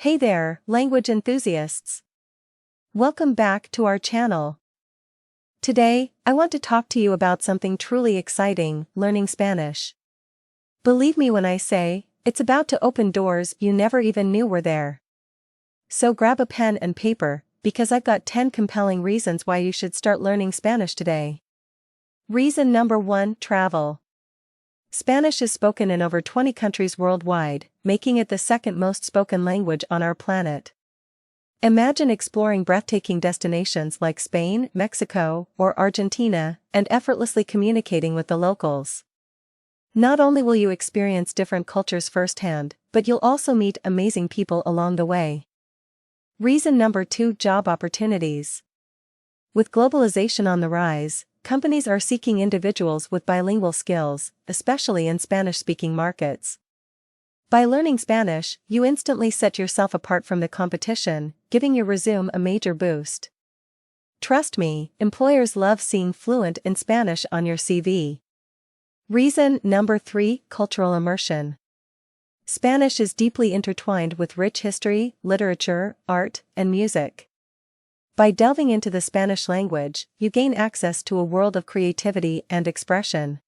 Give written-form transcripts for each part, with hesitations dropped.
Hey there, language enthusiasts! Welcome back to our channel. Today, I want to talk to you about something truly exciting: learning Spanish. Believe me when I say, it's about to open doors you never even knew were there. So grab a pen and paper, because I've got 10 compelling reasons why you should start learning Spanish today. Reason number 1: travel. Spanish is spoken in over 20 countries worldwide, making it the second most spoken language on our planet. Imagine exploring breathtaking destinations like Spain, Mexico, or Argentina, and effortlessly communicating with the locals. Not only will you experience different cultures firsthand, but you'll also meet amazing people along the way. Reason number 2: job opportunities. With globalization on the rise, companies are seeking individuals with bilingual skills, especially in Spanish-speaking markets. By learning Spanish, you instantly set yourself apart from the competition, giving your resume a major boost. Trust me, employers love seeing fluent in Spanish on your CV. Reason number 3: cultural immersion. Spanish is deeply intertwined with rich history, literature, art, and music. By delving into the Spanish language, you gain access to a world of creativity and expression.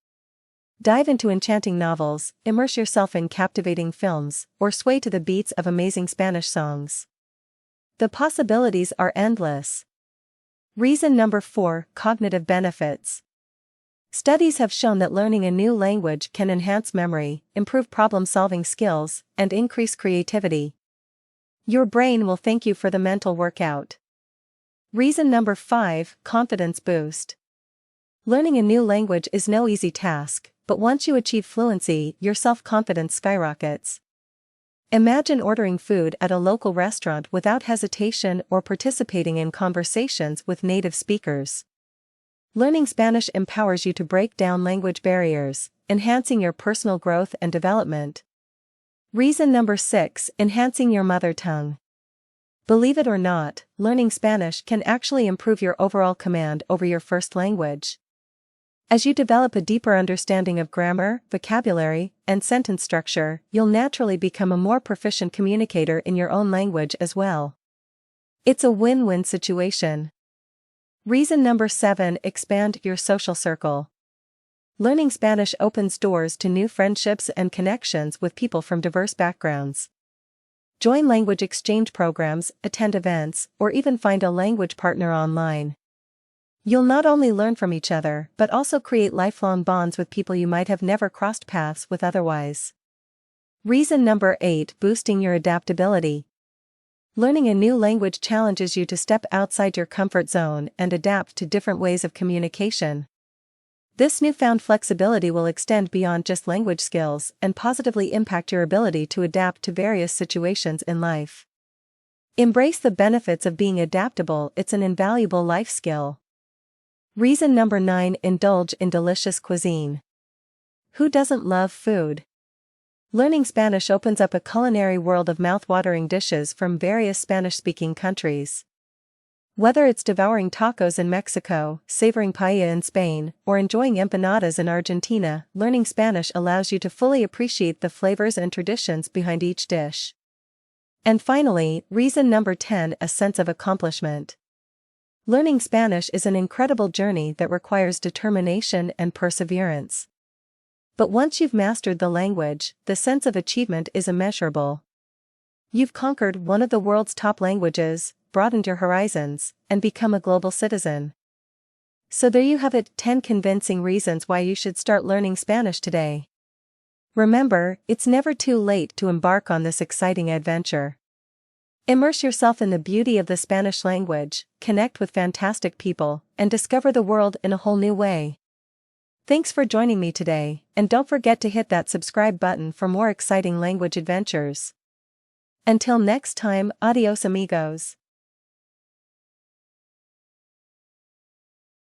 Dive into enchanting novels, immerse yourself in captivating films, or sway to the beats of amazing Spanish songs. The possibilities are endless. Reason number 4: cognitive benefits. Studies have shown that learning a new language can enhance memory, improve problem-solving skills, and increase creativity. Your brain will thank you for the mental workout. Reason number 5: confidence boost. Learning a new language is no easy task, but once you achieve fluency, your self-confidence skyrockets. Imagine ordering food at a local restaurant without hesitation or participating in conversations with native speakers. Learning Spanish empowers you to break down language barriers, enhancing your personal growth and development. Reason number 6: enhancing your mother tongue. Believe it or not, learning Spanish can actually improve your overall command over your first language. As you develop a deeper understanding of grammar, vocabulary, and sentence structure, you'll naturally become a more proficient communicator in your own language as well. It's a win-win situation. Reason number 7: expand your social circle. Learning Spanish opens doors to new friendships and connections with people from diverse backgrounds. Join language exchange programs, attend events, or even find a language partner online. You'll not only learn from each other but also create lifelong bonds with people you might have never crossed paths with otherwise. Reason number 8: boosting your adaptability. Learning a new language challenges you to step outside your comfort zone and adapt to different ways of communication. This newfound flexibility will extend beyond just language skills and positively impact your ability to adapt to various situations in life. Embrace the benefits of being adaptable. It's an invaluable life skill. Reason number 9: indulge in delicious cuisine. Who doesn't love food? Learning Spanish opens up a culinary world of mouth-watering dishes from various Spanish-speaking countries. Whether it's devouring tacos in Mexico, savoring paella in Spain, or enjoying empanadas in Argentina, learning Spanish allows you to fully appreciate the flavors and traditions behind each dish. And finally, reason number 10: a sense of accomplishment. Learning Spanish is an incredible journey that requires determination and perseverance. But once you've mastered the language, the sense of achievement is immeasurable. You've conquered one of the world's top languages, broadened your horizons, and become a global citizen. So there you have it, 10 convincing reasons why you should start learning Spanish today. Remember, it's never too late to embark on this exciting adventure. Immerse yourself in the beauty of the Spanish language, connect with fantastic people, and discover the world in a whole new way. Thanks for joining me today, and don't forget to hit that subscribe button for more exciting language adventures. Until next time, adios amigos.